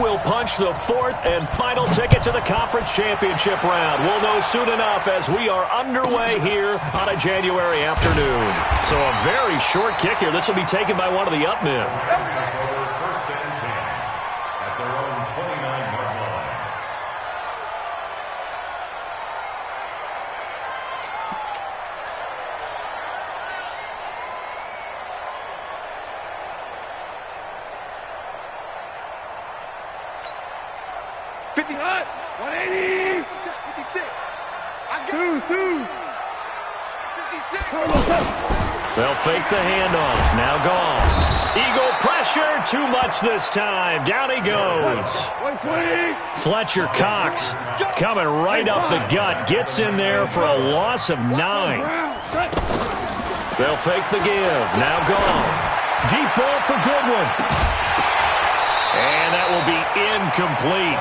will punch the fourth and final ticket to the conference championship round. We'll know soon enough as we are underway here on a January afternoon. So a very short kick here. This will be taken by one of the up men. They'll fake the handoff. Now gone. Eagle pressure. Too much this time. Down he goes. Fletcher Cox coming right up the gut. Gets in there for a loss of 9. They'll fake the give. Now gone. Deep ball for Goodwin. And that will be incomplete.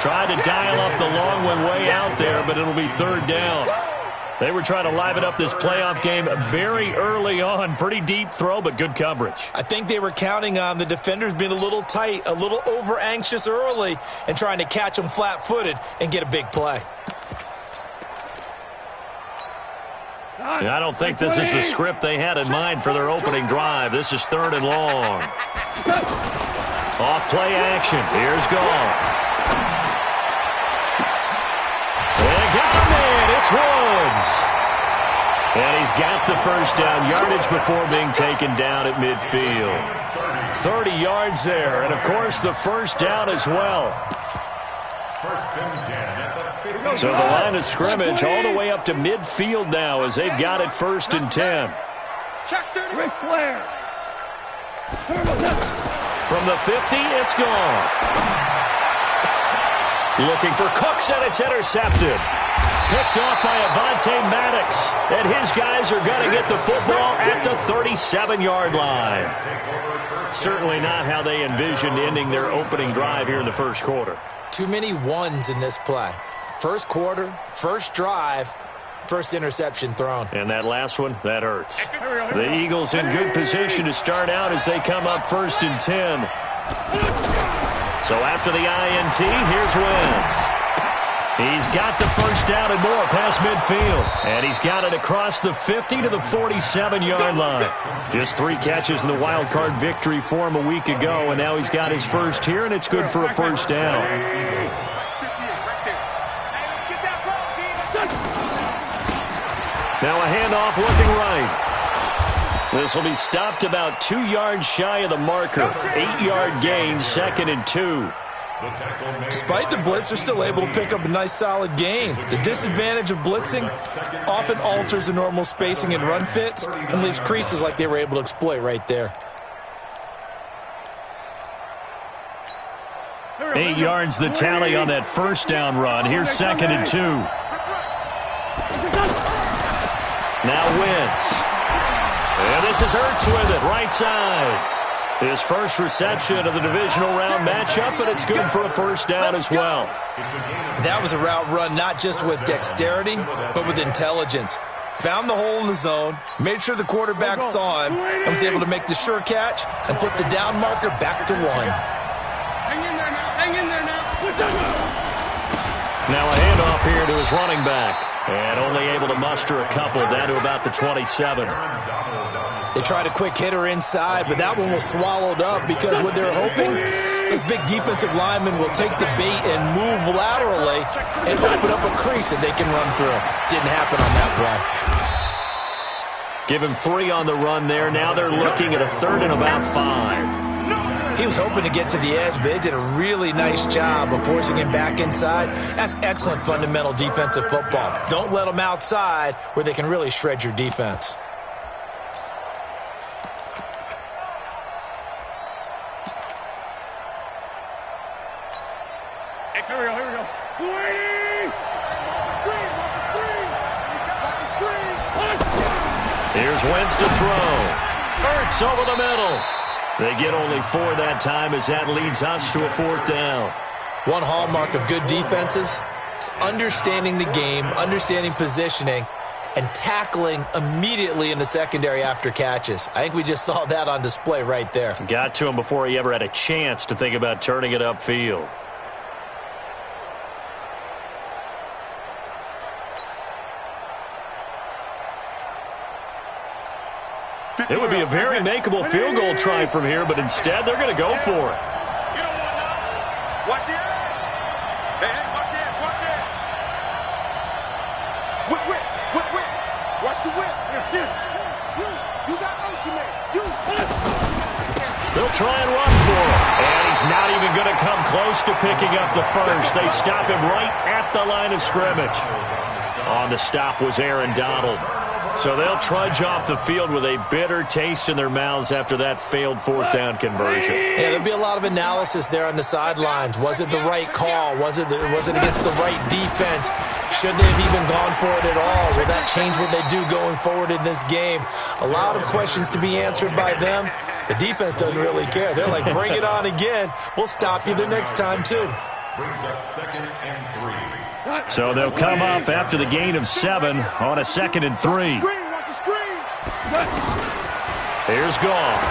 Tried to dial up the long one way out there, but it'll be third down. They were trying to liven up this playoff game very early on. Pretty deep throw, but good coverage. I think they were counting on the defenders being a little tight, a little over-anxious early, and trying to catch them flat-footed and get a big play. I don't think this is the script they had in mind for their opening drive. This is third and long. Off play action. Here's Goff. It's Woods. And he's got the first down yardage before being taken down at midfield. 30 yards there, and of course the first down as well. So the line of scrimmage all the way up to midfield now as they've got it 1st and 10. Ric Flair. From the 50, it's gone. Looking for Cooks, and it's intercepted. Picked off by Avonte Maddox. And his guys are going to get the football at the 37-yard line. Certainly not how they envisioned ending their opening drive here in the first quarter. Too many ones in this play. First quarter, first drive, first interception thrown. And that last one, that hurts. The Eagles in good position to start out as they come up 1st and 10. So after the INT, here's Wentz. He's got the first down and more past midfield. And he's got it across the 50 to the 47-yard line. Just 3 catches in the wild card victory for him a week ago, and now he's got his first here, and it's good for a first down. Now a handoff looking right. This will be stopped about 2 yards shy of the marker. 8-yard gain, 2nd and 2. Despite the blitz, they're still able to pick up a nice solid gain. The disadvantage of blitzing often alters the normal spacing and run fits and leaves creases like they were able to exploit right there. 8 yards the tally on that first down run. Here's 2nd and 2. Now Wentz. And this is Ertz with it, right side. His first reception of the divisional round matchup, but it's good for a first down as well. That was a route run not just with dexterity, but with intelligence. Found the hole in the zone, made sure the quarterback saw him, and was able to make the sure catch and flip the down marker back to 1. Hang in there now. Hang in there now. Now a handoff here to his running back. And only able to muster a couple down to about the 27. They tried a quick hitter inside, but that one was swallowed up because what they're hoping, this big defensive lineman will take the bait and move laterally and open up a crease that they can run through. Didn't happen on that play. Give him 3 on the run there. Now they're looking at a 3rd and about 5. He was hoping to get to the edge, but they did a really nice job of forcing him back inside. That's excellent fundamental defensive football. Don't let them outside where they can really shred your defense. Here we go. Here's Wentz to throw. Ertz over the middle. They get only 4 that time as that leads us to a 4th down. One hallmark of good defenses is understanding the game, understanding positioning, and tackling immediately in the secondary after catches. I think we just saw that on display right there. Got to him before he ever had a chance to think about turning it upfield. It would be a very makeable field goal try from here, but instead they're going to go for it. You don't want that. Watch it. Hey, watch it. Watch it. Whip, whip, whip, whip. Watch the whip. You got Ocean Man. They'll try and run for him. And he's not even going to come close to picking up the first. They stop him right at the line of scrimmage. On the stop was Aaron Donald. So they'll trudge off the field with a bitter taste in their mouths after that failed fourth down conversion. Yeah, there'll be a lot of analysis there on the sidelines. Was it the right call? Was it against the right defense? Should they have even gone for it at all? Will that change what they do going forward in this game? A lot of questions to be answered by them. The defense doesn't really care. They're like, bring it on again. We'll stop you the next time, too. Brings up 2nd and 3. So they'll come up after the gain of 7 on a 2nd and 3. Watch the screen. Here's Goff.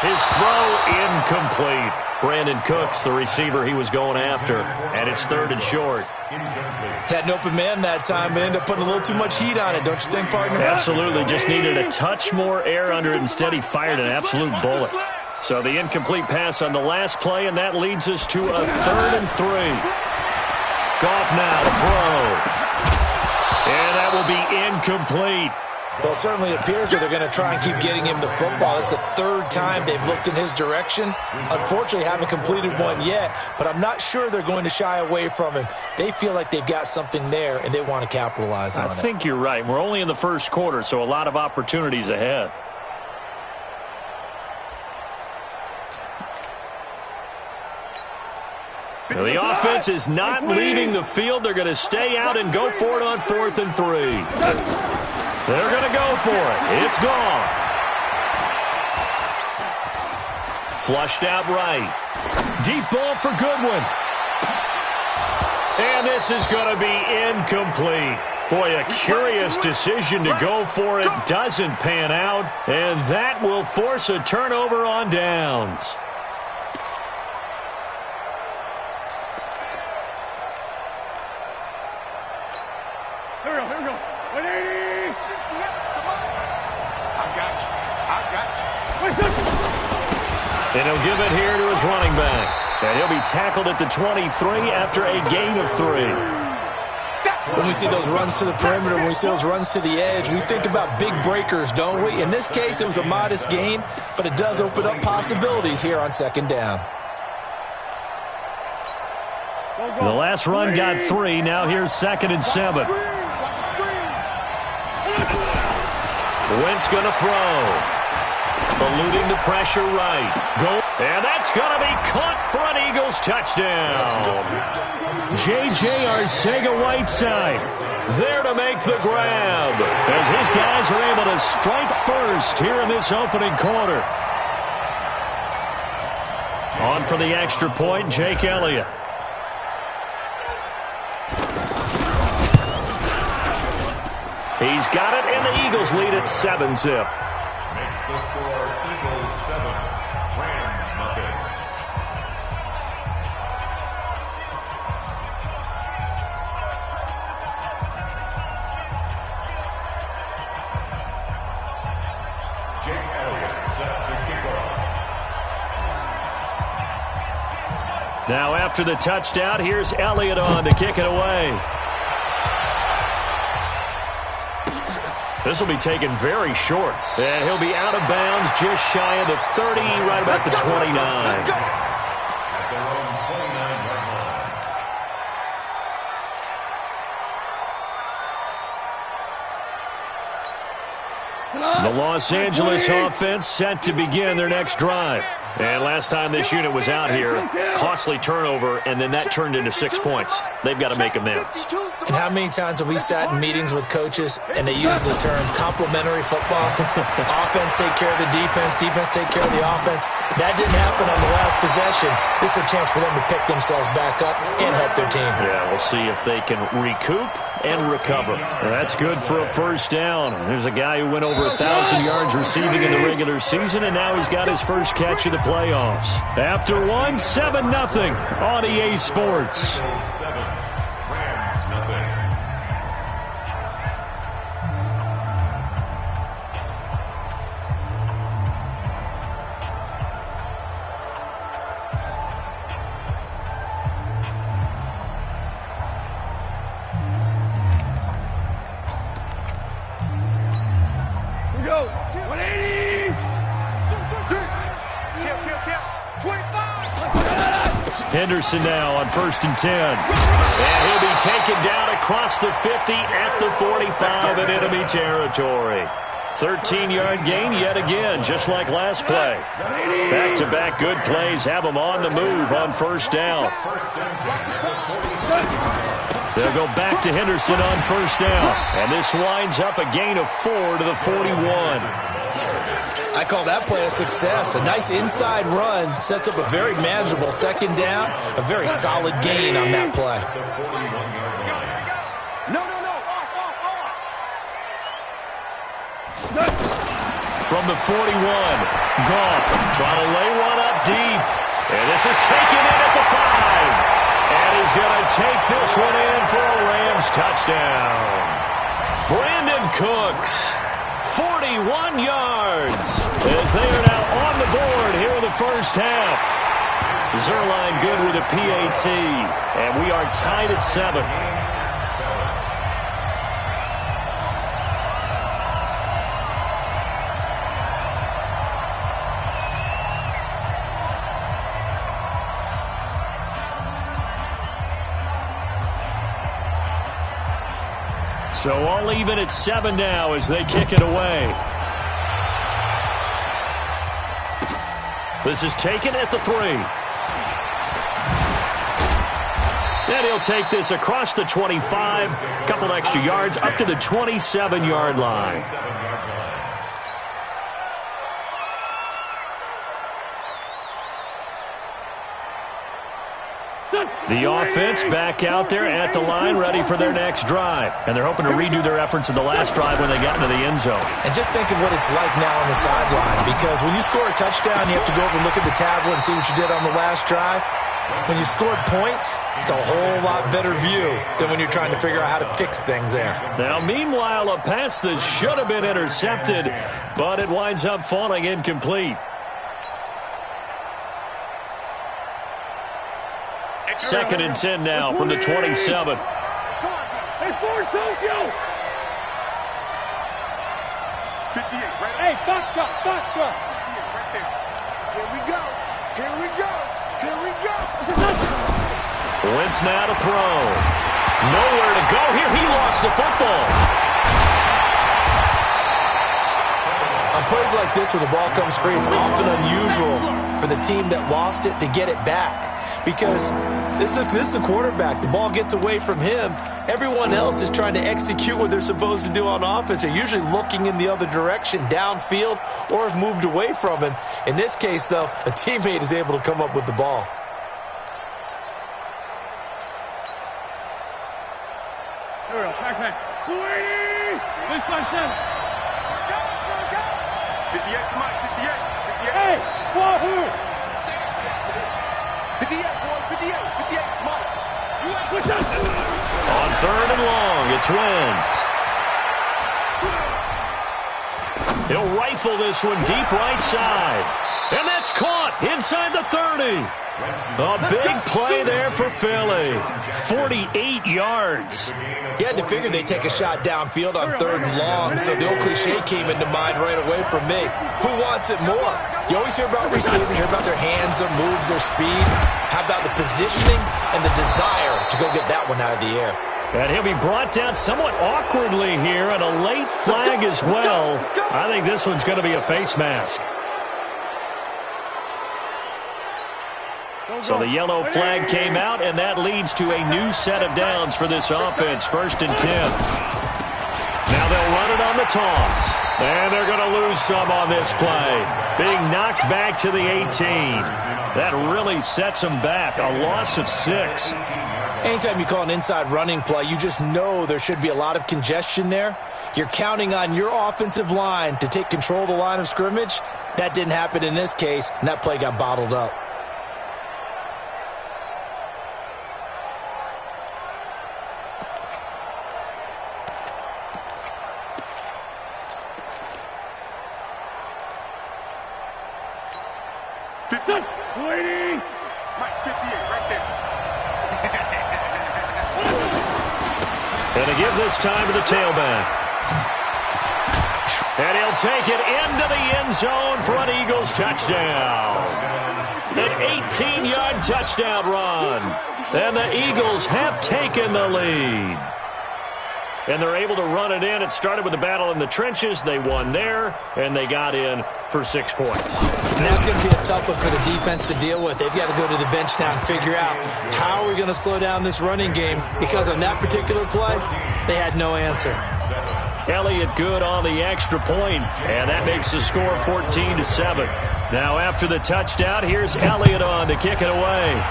His throw incomplete. Brandon Cooks, the receiver he was going after, and it's 3rd and short. Had an open man that time, but ended up putting a little too much heat on it, don't you think, partner? Absolutely. Just needed a touch more air under it. Instead, he fired an absolute bullet. So the incomplete pass on the last play, and that leads us to a 3rd and 3. Goff now to throw. And that will be incomplete. Well, it certainly appears that they're going to try and keep getting him the football. It's the 3rd time they've looked in his direction. Unfortunately, haven't completed one yet, but I'm not sure they're going to shy away from him. They feel like they've got something there, and they want to capitalize on it. I think you're right. We're only in the first quarter, so a lot of opportunities ahead. The offense is not leaving the field. They're going to stay out and go for it on 4th and 3. They're going to go for it. It's Goff. Flushed out right. Deep ball for Goodwin. And this is going to be incomplete. Boy, a curious decision to go for it. Doesn't pan out. And that will force a turnover on downs. Here we go. 180. I got you. And he'll give it here to his running back. And he'll be tackled at the 23 after a gain of 3. When we see those runs to the perimeter, when we see those runs to the edge, we think about big breakers, don't we? In this case, it was a modest gain, but it does open up possibilities here on 2nd down. The last run got 3. Now here's 2nd and 7. Wentz going to throw. Eluding the pressure right. And that's going to be caught for an Eagles touchdown. J.J. Arcega-Whiteside there to make the grab as his guys are able to strike first here in this opening quarter. On for the extra point, Jake Elliott. He's got it, and the Eagles lead at 7-zip. Makes the score Eagles 7, Rams nothing. Jake Elliott set to kick off. Now after the touchdown, here's Elliott on to kick it away. This will be taken very short. And he'll be out of bounds just shy of the 30, right about the 29. At their own 29-yard line. The Los Angeles offense set to begin their next drive. And last time this unit was out here, costly turnover, and then that turned into 6 points. They've got to make amends. And how many times have we sat in meetings with coaches and they use the term complementary football? Offense take care of the defense, defense take care of the offense. That didn't happen on the last possession. This is a chance for them to pick themselves back up and help their team. Yeah, we'll see if they can recoup and recover. That's good for a first down. There's a guy who went over 1,000 yards receiving in the regular season, and now he's got his first catch of the playoffs. After one, 7-0 on EA Sports. Henderson now on 1st and 10. And he'll be taken down across the 50 at the 45 in enemy territory. 13-yard gain yet again, just like last play. Back-to-back good plays have them on the move on first down. They'll go back to Henderson on first down. And this winds up a gain of 4 to the 41. I call that play a success. A nice inside run sets up a very manageable second down, a very solid gain on that play. From the 41, Goff trying to lay one up deep. And this is taken in at the 5. And he's going to take this one in for a Rams touchdown. Brandon Cooks. 41 yards as they are now on the board here in the first half. Zuerlein good with a PAT, and we are tied at 7. So all even at 7 now as they kick it away. This is taken at the 3. And he'll take this across the 25. Couple extra yards up to the 27-yard line. The offense back out there at the line, ready for their next drive. And they're hoping to redo their efforts in the last drive when they got into the end zone. And just think of what it's like now on the sideline, because when you score a touchdown, you have to go over and look at the tablet and see what you did on the last drive. When you scored points, it's a whole lot better view than when you're trying to figure out how to fix things there. Now, meanwhile, a pass that should have been intercepted, but it winds up falling incomplete. 2nd and 10 now from the 27. Hey, forward, Tokyo! 58, right? Hey, box truck, box truck! 58, right there. Here we go, here we go, here we go! Wentz now to throw. Nowhere to go here. He lost the football. On plays like this where the ball comes free, it's often unusual for the team that lost it to get it back. Because this is the quarterback. The ball gets away from him. Everyone else is trying to execute what they're supposed to do on offense. They're usually looking in the other direction, downfield, or have moved away from him. In this case, though, a teammate is able to come up with the ball. Here we go, back. 280! This by 7. 58, come on, 58. Hey, Wahoo! 58, boy, 58, come on. On 3rd and long, it's Wentz. He'll rifle this one deep right side. And that's caught inside the 30. A big play there for Philly. 48 yards. You had to figure they'd take a shot downfield on 3rd and long, so the old cliche came into mind right away from me. Who wants it more? You always hear about receivers, you hear about their hands, their moves, their speed. How about the positioning and the desire to go get that one out of the air? And he'll be brought down somewhat awkwardly here, and a late flag as well. I think this one's going to be a face mask. So the yellow flag came out, and that leads to a new set of downs for this offense. 1st and 10. Now they'll run it on the toss. And they're going to lose some on this play. Being knocked back to the 18. That really sets them back. A loss of 6. Anytime you call an inside running play, you just know there should be a lot of congestion there. You're counting on your offensive line to take control of the line of scrimmage. That didn't happen in this case, and that play got bottled up. Waiting. Mike, 58, right there. And to give this time to the tailback. And he'll take it into the end zone for an Eagles touchdown. An 18-yard touchdown run. And the Eagles have taken the lead. And they're able to run it in. It started with a battle in the trenches. They won there, and they got in for 6 points. And that's going to be a tough one for the defense to deal with. They've got to go to the bench now and figure out how are we going to slow down this running game, because on that particular play, they had no answer. Elliott good on the extra point, and that makes the score 14-7. Now after the touchdown, here's Elliott on to kick it away.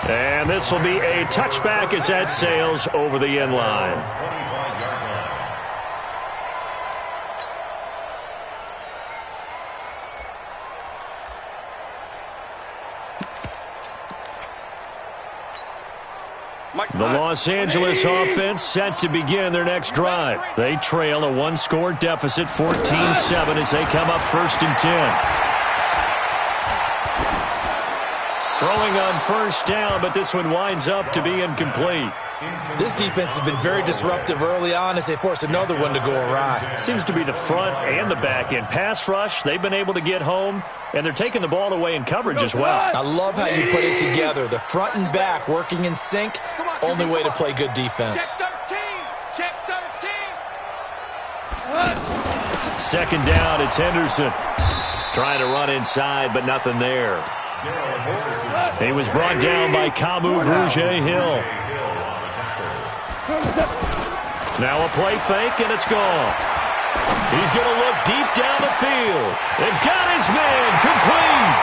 And this will be a touchback as that sails over the end line. The Los Angeles offense set to begin their next drive. They trail a 1-score deficit, 14-7, as they come up 1st and 10. Throwing on 1st down, but this one winds up to be incomplete. This defense has been very disruptive early on as they force another one to go awry. Seems to be the front and the back end. Pass rush, they've been able to get home, and they're taking the ball away in coverage as well. I love how you put it together. The front and back working in sync, only way to play good defense. Check 13. 2nd down, it's Henderson. Trying to run inside, but nothing there. He was brought down by Kamu Grugier-Hill. Now a play fake, and it's gone. He's going to look deep down the field. They've got his man complete.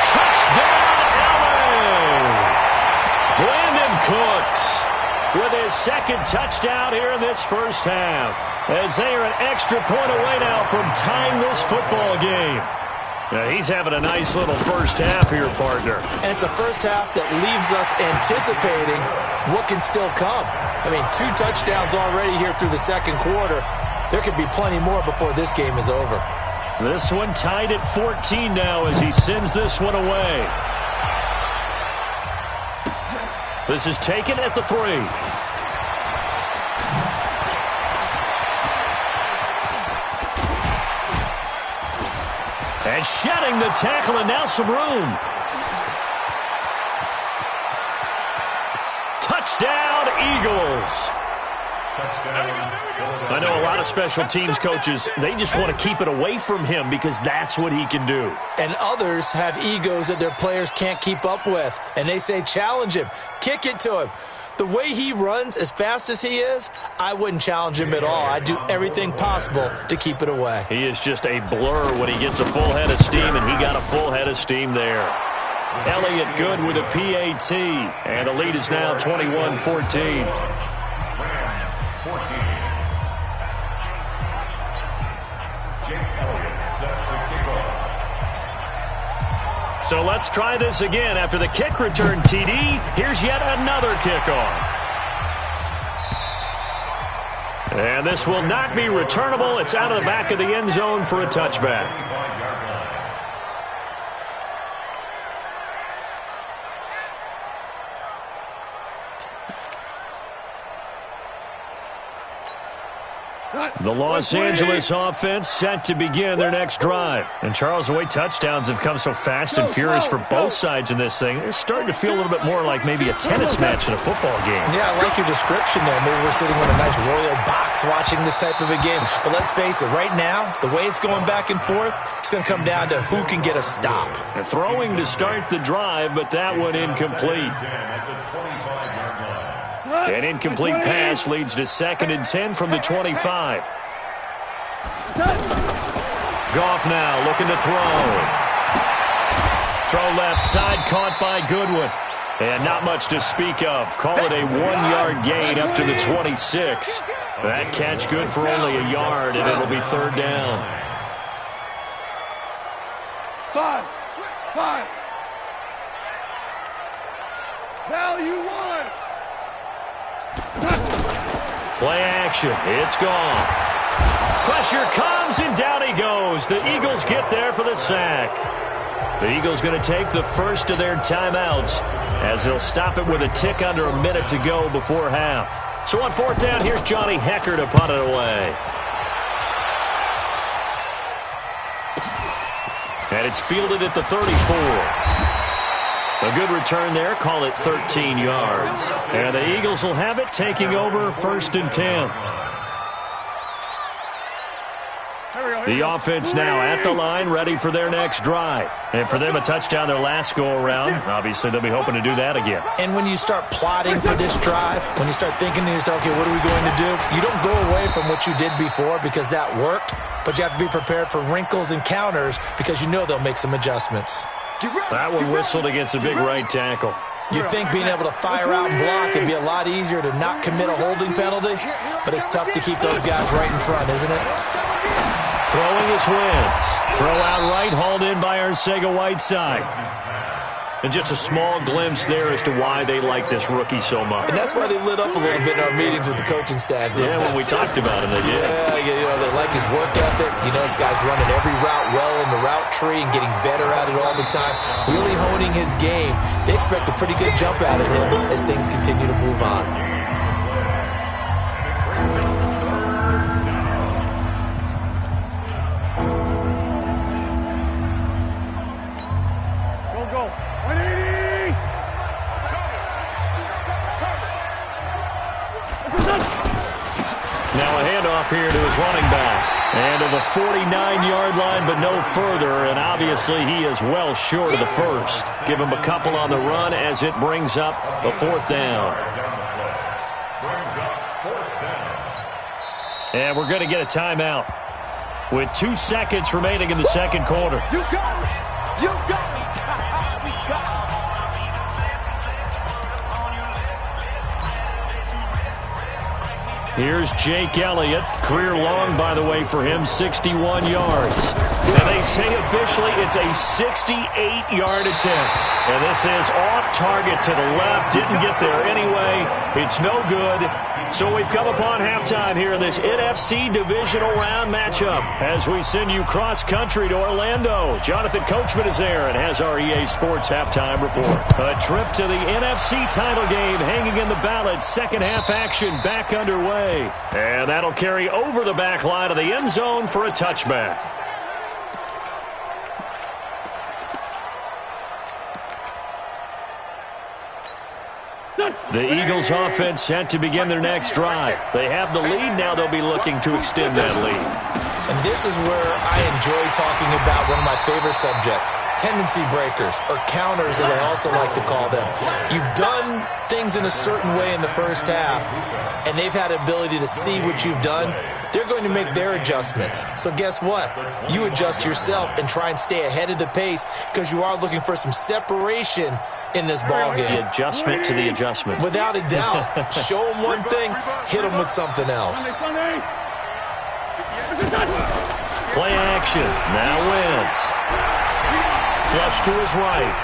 Touchdown, LA. Brandon Cooks with his 2nd touchdown here in this first half, as they are an extra point away now from tying this football game. Now, he's having a nice little first half here, partner. And it's a first half that leaves us anticipating what can still come. I mean, 2 touchdowns already here through the 2nd quarter. There could be plenty more before this game is over. This one tied at 14 now as he sends this one away. This is taken at the 3. And shedding the tackle, and now some room. Touchdown, Eagles. I know a lot of special teams coaches, they just want to keep it away from him because that's what he can do. And others have egos that their players can't keep up with. And they say, challenge him, kick it to him. The way he runs as fast as he is, I wouldn't challenge him at all. I'd do everything possible to keep it away. He is just a blur when he gets a full head of steam, and he got a full head of steam there. Elliott good with a PAT, and the lead is now 21-14. So let's try this again. After the kick return, TD, here's yet another kickoff. And this will not be returnable. It's out of the back of the end zone for a touchback. The Los Angeles offense set to begin their next drive. And, Charles, the way touchdowns have come so fast and furious for both sides in this thing, it's starting to feel a little bit more like maybe a tennis match in a football game. Yeah, I like your description there. Maybe we're sitting in a nice royal box watching this type of a game. But let's face it, right now, the way it's going back and forth, it's going to come down to who can get a stop. And throwing to start the drive, but that one incomplete. An incomplete pass leads to 2nd and 10 from the 25. Goff now looking to throw. Throw left side, caught by Goodwin. And not much to speak of. Call it a 1-yard gain up to the 26. That catch good for only a yard, and it'll be 3rd down. 5. Value 1. Play action. It's gone. Pressure comes, and down he goes. The Eagles get there for the sack. The Eagles going to take the first of their timeouts as they'll stop it with a tick under a minute to go before half. So on 4th down, here's Johnny Hekker to punt it away. And it's fielded at the 34. A good return there. Call it 13 yards. And the Eagles will have it, taking over 1st and 10. The offense now at the line, ready for their next drive. And for them, a touchdown their last go-around. Obviously, they'll be hoping to do that again. And when you start plotting for this drive, when you start thinking to yourself, okay, what are we going to do? You don't go away from what you did before because that worked, but you have to be prepared for wrinkles and counters because you know they'll make some adjustments. That one whistled against a big right tackle. You'd think being able to fire out and block would be a lot easier to not commit a holding penalty, but it's tough to keep those guys right in front, isn't it? Throwing is Wentz. Throw out right, hauled in by Arcega-Whiteside. And just a small glimpse there as to why they like this rookie so much. And that's why they lit up a little bit in our meetings with the coaching staff, didn't they? When we talked about him, they did. Yeah, they like his work ethic. You know, this guy's running every route well in the route tree and getting better at it all the time. Really honing his game. They expect a pretty good jump out of him as things continue to move on. Now a handoff here to his running back. And to the 49-yard line, but no further. And obviously he is well short of the first. Give him a couple on the run as it brings up a 4th down. And we're going to get a timeout with 2 seconds remaining in the second quarter. You got it. You got it. We got it. Here's Jake Elliott. Career long, by the way, for him, 61 yards. And they say officially it's a 68-yard attempt. And this is off target to the left. Didn't get there anyway. It's no good. So we've come upon halftime here in this NFC divisional round matchup as we send you cross-country to Orlando. Jonathan Coachman is there and has our EA Sports halftime report. A trip to the NFC title game hanging in the balance. Second half action back underway. And that'll carry over the back line of the end zone for a touchback. The Eagles offense set to begin their next drive. They have the lead. Now they'll be looking to extend that lead. And this is where I enjoy talking about one of my favorite subjects, tendency breakers, or counters as I also like to call them. You've done things in a certain way in the first half, and they've had the ability to see what you've done. They're going to make their adjustments. So guess what? You adjust yourself and try and stay ahead of the pace because you are looking for some separation in this ball game. The adjustment to the adjustment. Without a doubt. Show them one thing, hit them with something else. Play action. Now Wentz. Flush to his right.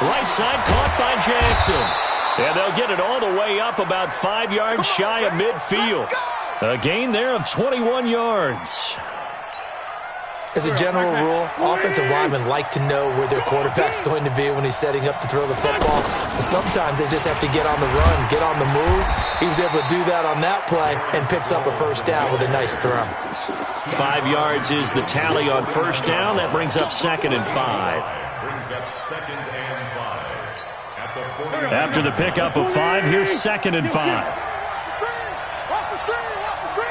Right side caught by Jackson. And they'll get it all the way up about 5 yards shy of midfield. A gain there of 21 yards. as a general rule, offensive linemen like to know where their quarterback's going to be when he's setting up to throw the football. But sometimes they just have to get on the run, get on the move. He was able to do that on that play and picks up a first down with a nice throw. 5 yards is the tally on first down. That brings up 2nd and 5. After the pickup of 5, here's 2nd and 5.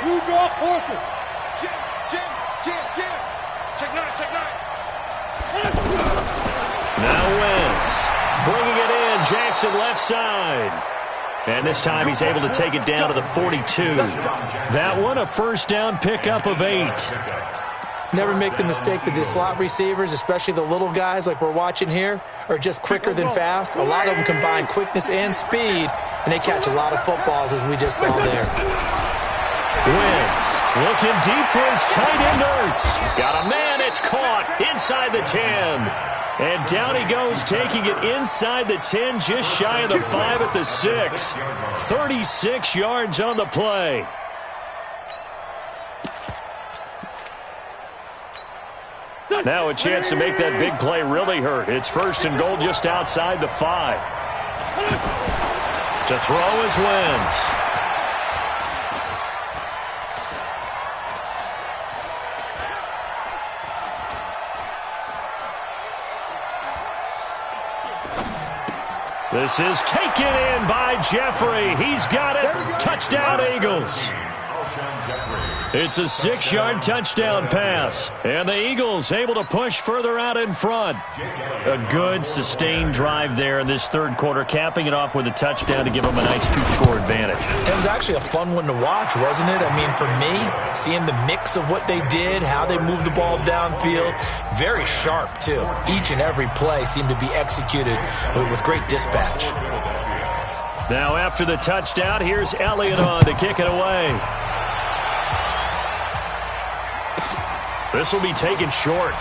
You draw Porter. Jim. Check 9. Now Wentz bringing it in. Jackson left side. And this time he's able to take it down to the 42. That one, a first down pickup of 8. Never make the mistake that the slot receivers, especially the little guys like we're watching here, are just quicker than fast. A lot of them combine quickness and speed, and they catch a lot of footballs, as we just saw there. Wentz looking deep for his tight end Ertz. Got a man, it's caught inside the 10. And down he goes, taking it inside the 10, just shy of the 5 at the 6. 36 yards on the play. Now a chance to make that big play really hurt. It's 1st and goal just outside the 5. To throw is Wentz. This is taken in by Jeffrey. He's got it. Touchdown, Eagles. It's a 6-yard touchdown pass. And the Eagles able to push further out in front. A good, sustained drive there in this third quarter, capping it off with a touchdown to give them a nice 2-score advantage. It was actually a fun one to watch, wasn't it? I mean, for me, seeing the mix of what they did, how they moved the ball downfield, very sharp, too. Each and every play seemed to be executed with great dispatch. Now, after the touchdown, here's Elliott on to kick it away. This will be taken short.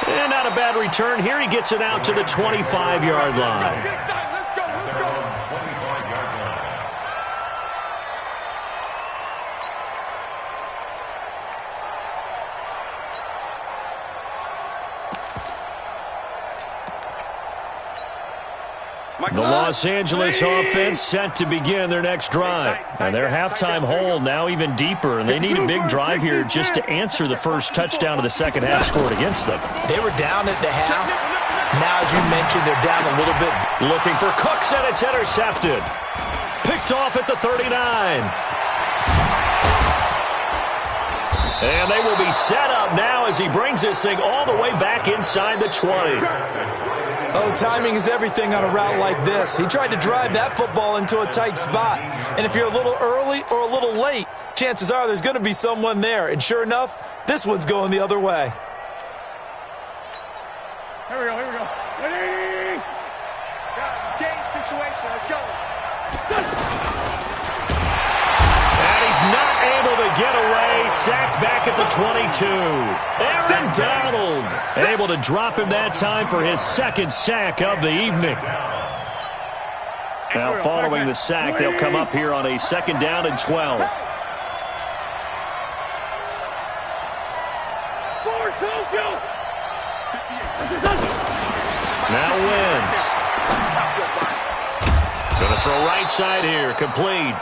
And not a bad return here. He gets it out to the 25-yard line. Let's go. The Los Angeles offense set to begin their next drive. And their halftime hole now even deeper. And they need a big drive here just to answer the first touchdown of the second half scored against them. They were down at the half. Now, as you mentioned, they're down a little bit. Looking for Cooks, and it's intercepted. Picked off at the 39. And they will be set up now as he brings this thing all the way back inside the 20. Oh, timing is everything on a route like this. He tried to drive that football into a tight spot. And if you're a little early or a little late, chances are there's going to be someone there. And sure enough, this one's going the other way. Here we go. Ready? Guys, game situation. Let's go. And he's not able to get away. Sacked back at the 22. Aaron Donald able to drop him that time for his second sack of the evening. Now following the sack, they'll come up here on a 2nd down and 12. Now Wentz. Going to throw right side here, complete.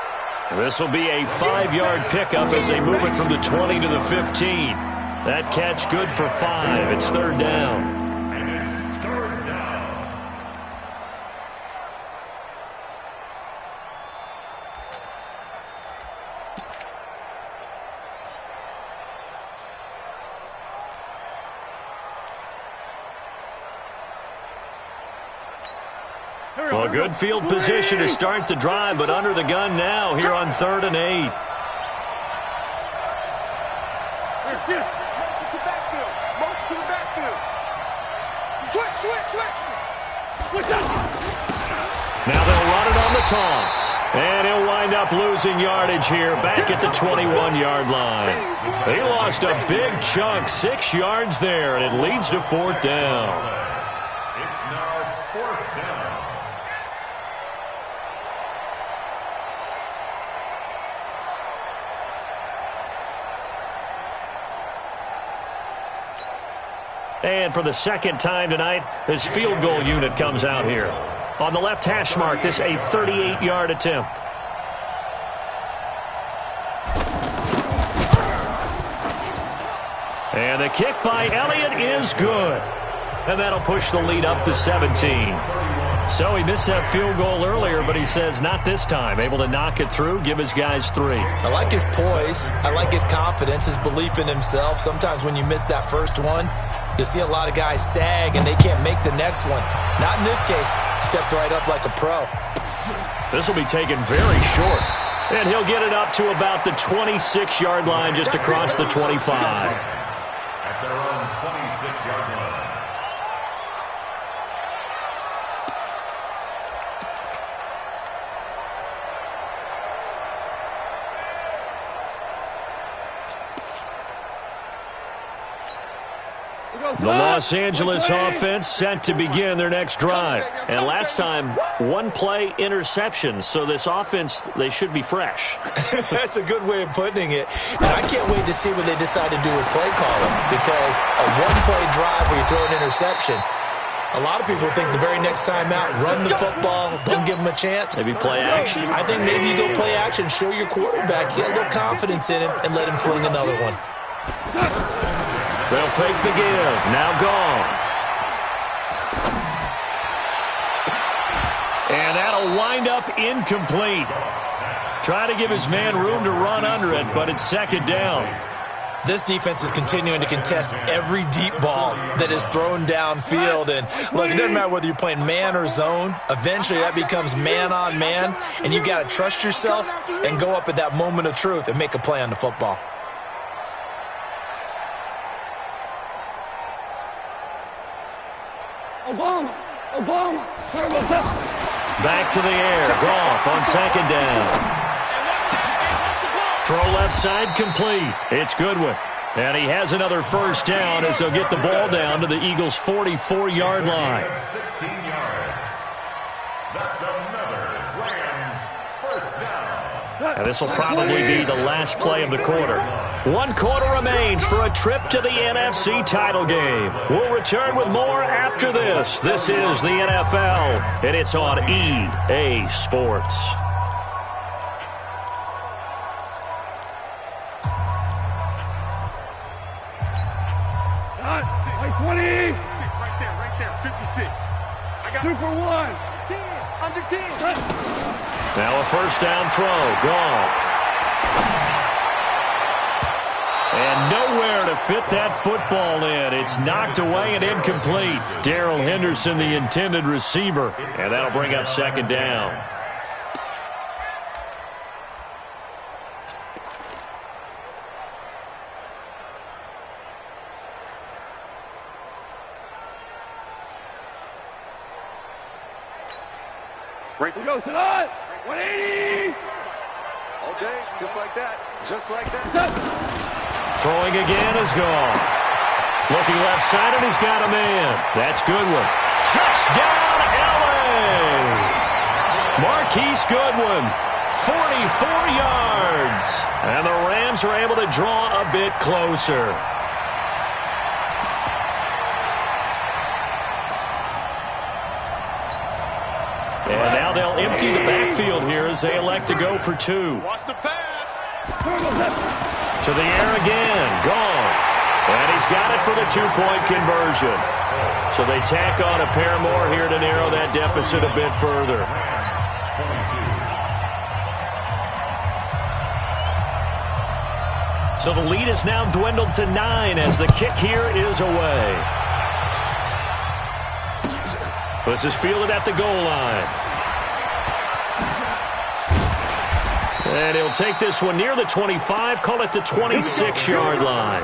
This will be a 5-yard pickup as they move it from the 20 to the 15. That catch good for 5. It's 3rd down. Well, good field position to start the drive, but under the gun now here on 3rd and 8. Motion to the backfield. Switch. Now they'll run it on the toss. And he'll wind up losing yardage here back at the 21-yard line. He lost a big chunk, 6 yards there, and it leads to 4th down. It's now 4th down. And for the second time tonight, his field goal unit comes out here. On the left hash mark, this a 38-yard attempt. And the kick by Elliott is good. And that'll push the lead up to 17. So he missed that field goal earlier, but he says not this time. Able to knock it through, give his guys 3. I like his poise. I like his confidence, his belief in himself. Sometimes when you miss that first one, you'll see a lot of guys sag and they can't make the next one. Not in this case. Stepped right up like a pro. This will be taken very short. And he'll get it up to about the 26-yard line just across the 25. At their own 26-yard line. The Los Angeles offense set to begin their next drive. And last time, one play interception. So this offense, they should be fresh. That's a good way of putting it. And I can't wait to see what they decide to do with play calling. Because a one-play drive where you throw an interception, a lot of people think the very next time out, run the football, don't give them a chance. Maybe play action. I think maybe you go play action, show your quarterback, get a little confidence in him, and let him fling another one. They'll fake the give. Now Goff. And that'll wind up incomplete. Try to give his man room to run under it, but it's second down. This defense is continuing to contest every deep ball that is thrown downfield. And look, it doesn't matter whether you're playing man or zone. Eventually that becomes man on man, and you got to trust yourself and go up at that moment of truth and make a play on the football. Obama. Back to the air. Goff on second down. Throw left side complete. It's Goodwin. And he has another first down as they'll get the ball down to the Eagles' 44-yard line. 16 yards. That's another Rams first down. And this will probably be the last play of the quarter. 1 quarter remains for a trip to the NFC title game. We'll return with more after this. This is the NFL, and it's on EA Sports. Like 20. Right there. 56. I got 2 for 1. 10. Under 10. Now a first down throw. Goff. And nowhere to fit that football in. It's knocked away and incomplete. Darrell Henderson, the intended receiver. And that'll bring up second down. Right. We go tonight. 180. All day, just like that. Just like that. Throwing again is Goff. Looking left side, and he's got a man. That's Goodwin. Touchdown, L.A. Marquise Goodwin, 44 yards. And the Rams are able to draw a bit closer. And now they'll empty the backfield here as they elect to go for 2. Watch the pass. To the air again, Goff. And he's got it for the 2-point conversion. So they tack on a pair more here to narrow that deficit a bit further. So the lead is now dwindled to 9 as the kick here is away. This is fielded at the goal line. And he'll take this one near the 25, call it the 26-yard line.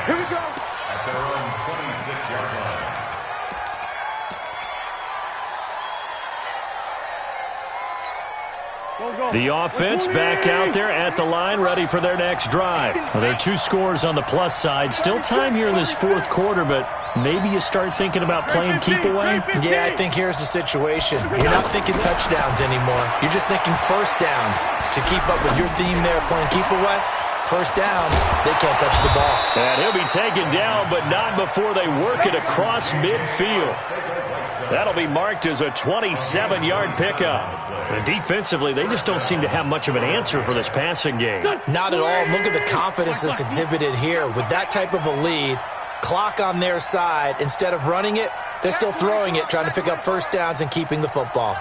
Here we go. At their own 26-yard line. The offense back out there at the line, ready for their next drive. Well, there are 2 scores on the plus side. Still time here in this fourth quarter, but maybe you start thinking about playing keep away? Yeah, I think here's the situation. You're not thinking touchdowns anymore. You're just thinking first downs. To keep up with your theme there, playing keep away, First downs, they can't touch the ball. And he'll be taken down, but not before they work it across midfield. That'll be marked as a 27-yard pickup. And defensively, they just don't seem to have much of an answer for this passing game. Not at all. Look at the confidence that's exhibited here. With that type of a lead, clock on their side, instead of running it, they're still throwing it, trying to pick up first downs and keeping the football.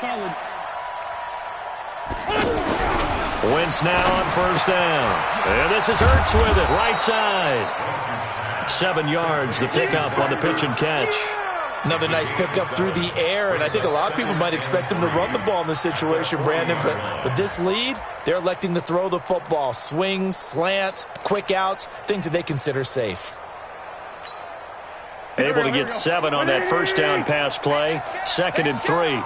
Solid. Wentz now on first down. And this is Ertz with it, right side. 7 yards, the pickup on the pitch and catch. Another nice pickup through the air, and I think a lot of people might expect them to run the ball in this situation, Brandon, but with this lead, they're electing to throw the football. Swings, slants, quick outs, things that they consider safe. Able to get 7 on that first down pass play. 2nd and 3.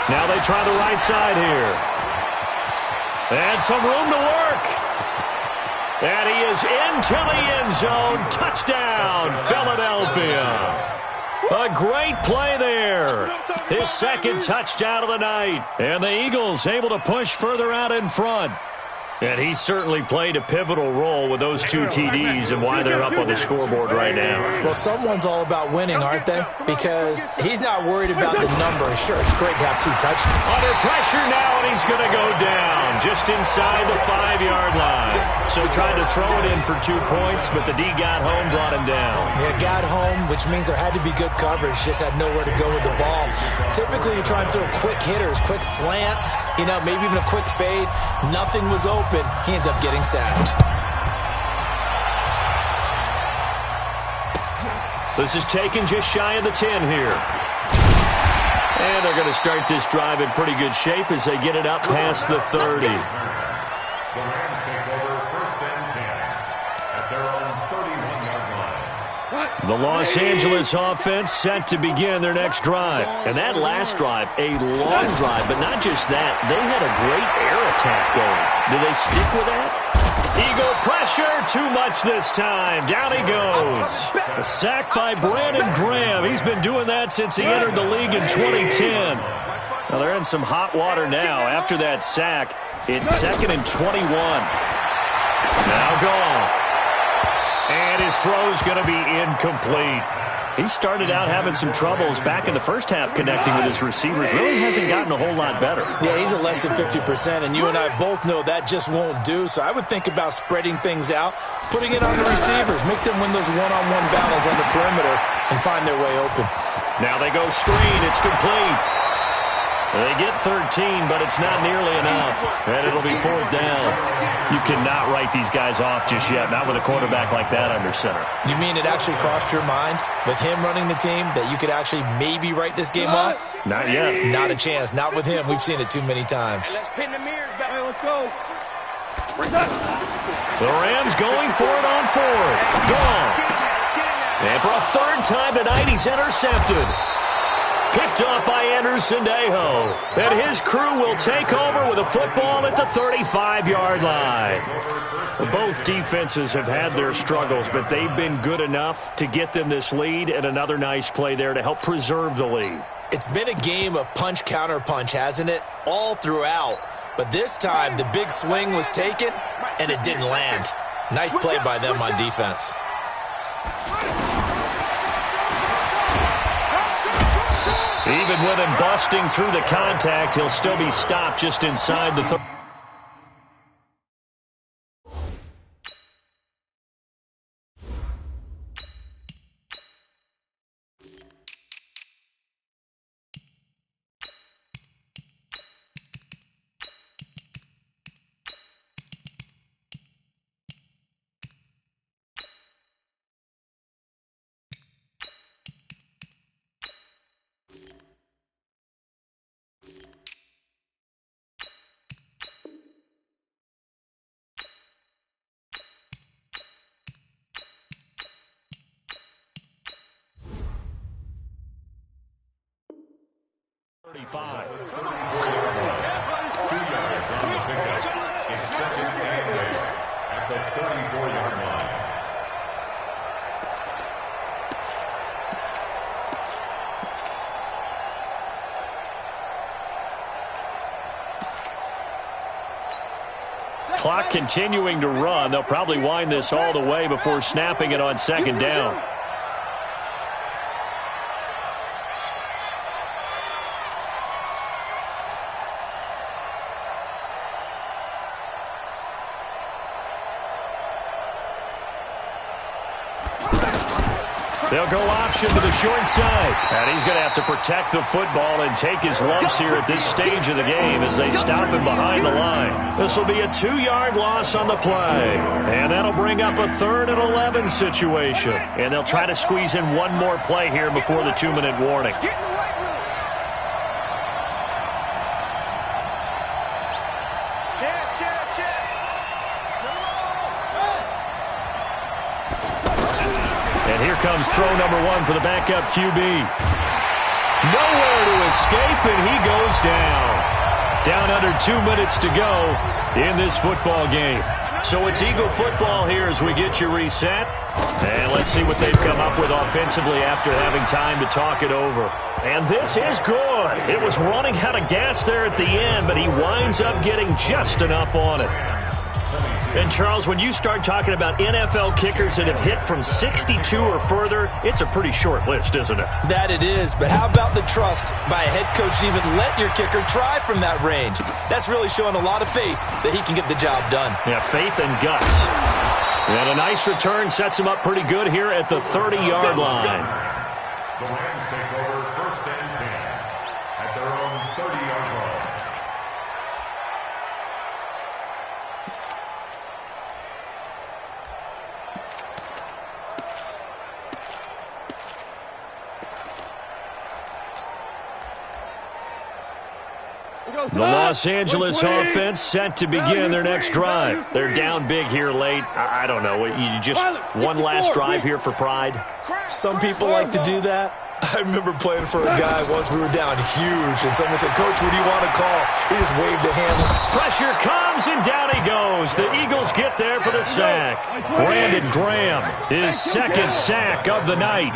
Now they try the right side here. And some room to work. And he is into the end zone. Touchdown, Philadelphia. A great play there. His 2nd touchdown of the night. And the Eagles able to push further out in front. And he certainly played a pivotal role with those 2 TDs and why they're up on the scoreboard right now. Well, someone's all about winning, aren't they? Because he's not worried about the number. Sure, it's great to have 2 touchdowns. Under pressure now, and he's going to go down just inside the 5-yard line. So tried to throw it in for 2 points, but the D got home, brought him down. Yeah, got home, which means there had to be good coverage. Just had nowhere to go with the ball. Typically, you try and throw quick hitters, quick slants, maybe even a quick fade. Nothing was open. He ends up getting sacked. This is taken just shy of the 10 here. And they're going to start this drive in pretty good shape as they get it up past the 30. The Rams take over 1st and 10 at their own 31-yard line. The Los Angeles offense set to begin their next drive. And that last drive, a long drive, but not just that. They had a great air attack going. Do they stick with that? Eagle pressure, too much this time. Down he goes. A sack by Brandon Graham. He's been doing that since he entered the league in 2010. Now they're in some hot water now. After that sack, it's 2nd and 21. Now Goff. And his throw's going to be incomplete. He started out having some troubles back in the first half connecting with his receivers. Really hasn't gotten a whole lot better. Yeah, he's at less than 50%, and you and I both know that just won't do. So I would think about spreading things out, putting it on the receivers, make them win those one-on-one battles on the perimeter, and find their way open. Now they go screen. It's complete. They get 13, but it's not nearly enough. And it'll be 4th down. You cannot write these guys off just yet, not with a quarterback like that under center. You mean it actually crossed your mind with him running the team that you could actually maybe write this game off? Not yet. Not a chance. Not with him. We've seen it too many times. Let's pin the mirrors back. Let's go. The Rams going for it on 4th. Gone. And for a 3rd time tonight, he's intercepted. Picked up by Anderson Aho. And his crew will take over with a football at the 35-yard line. Both defenses have had their struggles, but they've been good enough to get them this lead, and another nice play there to help preserve the lead. It's been a game of punch-counter-punch, hasn't it? All throughout. But this time, the big swing was taken, and it didn't land. Nice play by them on defense. Even with him busting through the contact, he'll still be stopped just inside the 30. Five. 2 yards on the pickup. It's 2nd and 10 at the 34-yard line. clock continuing to run. They'll probably wind this all the way before snapping it on second down. They'll go option to the short side. And he's going to have to protect the football and take his lumps here at this stage of the game as they stop him behind the line. This will be a 2-yard loss on the play. And that'll bring up a 3rd and 11 situation. And they'll try to squeeze in one more play here before the 2-minute warning. Comes throw number 1 for the backup QB. Nowhere to escape, and he goes down. Down under 2 minutes to go in this football game. So it's Eagle football here as we get you reset. And let's see what they've come up with offensively after having time to talk it over. And this is good. It was running out of gas there at the end, but he winds up getting just enough on it. And, Charles, when you start talking about NFL kickers that have hit from 62 or further, it's a pretty short list, isn't it? That it is, but how about the trust by a head coach to even let your kicker try from that range? That's really showing a lot of faith that he can get the job done. Yeah, faith and guts. And a nice return sets him up pretty good here at the 30-yard line. The Rams take over 1st and 10 at their own 30-yard line. The Los Angeles offense set to begin their next drive. They're down big here late. I don't know. You just one last drive here for pride? Some people like to do that. I remember playing for a guy once. We were down huge, and someone said, "Coach, what do you want to call?" He just waved a hand. Pressure comes, and down he goes. The Eagles get there for the sack. Brandon Graham, his 2nd sack of the night.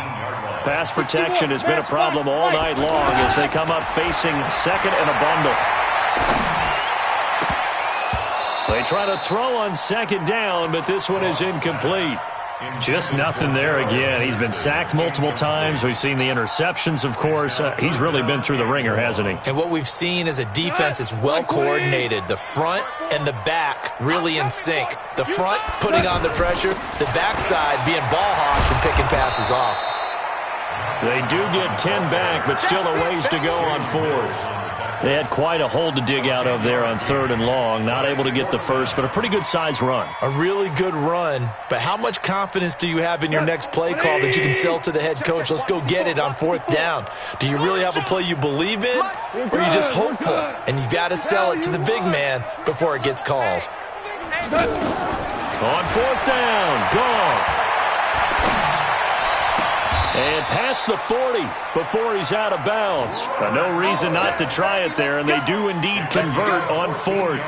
Pass protection has been a problem all night long as they come up facing 2nd and a bundle. They try to throw on 2nd down, but this one is incomplete. Just nothing there again. He's been sacked multiple times. We've seen the interceptions, of course. He's really been through the ringer, hasn't he? And what we've seen is a defense that's well coordinated. The front and the back really in sync. The front putting on the pressure, the backside being ball hawks and picking passes off. They do get 10 back, but still a ways to go on 4th. They had quite a hole to dig out of there on 3rd and long. Not able to get the first, but a pretty good-sized run. A really good run, but how much confidence do you have in your next play call that you can sell to the head coach? Let's go get it on 4th down. Do you really have a play you believe in, or are you just hopeful? And you got to sell it to the big man before it gets called. On 4th down, gone. And past the 40 before he's out of bounds. No reason not to try it there, and they do indeed convert on 4th.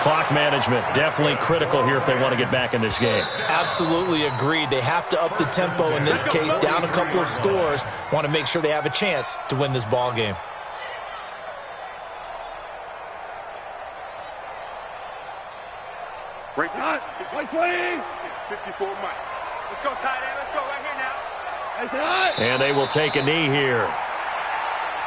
Clock management definitely critical here if they want to get back in this game. Absolutely agreed. They have to up the tempo in this case, down a couple of scores. Want to make sure they have a chance to win this ball game. Break it. 120. 54 Mike. Let's go, tight end. Let's go right here now. And they will take a knee here.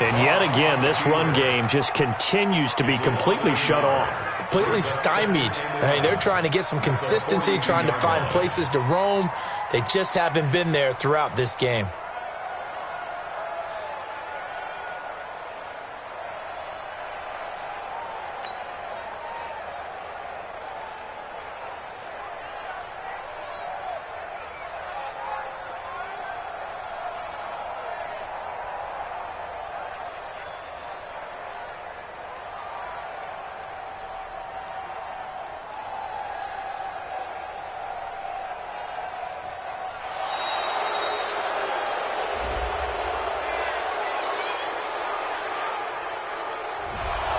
And yet again, this run game just continues to be completely shut off. Completely stymied. I mean, they're trying to get some consistency, trying to find places to roam. They just haven't been there throughout this game.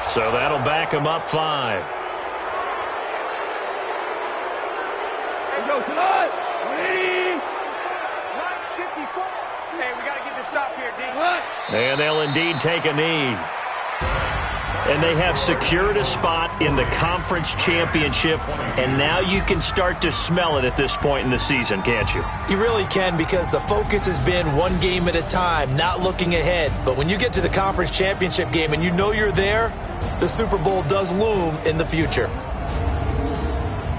So that'll back him up 5. Let's go, tonight. 180. 154. Hey, we got to get this stop here, D. And they'll indeed take a knee. And they have secured a spot in the conference championship, and now you can start to smell it at this point in the season, can't you? You really can, because the focus has been one game at a time, not looking ahead. But when you get to the conference championship game and you know you're there, the Super Bowl does loom in the future.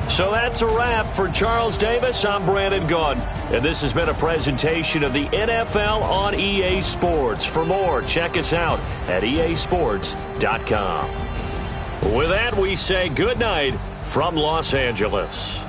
So that's a wrap for Charles Davis. I'm Brandon Gunn, and this has been a presentation of the NFL on EA Sports. For more, check us out at easports.com. With that, we say good night from Los Angeles.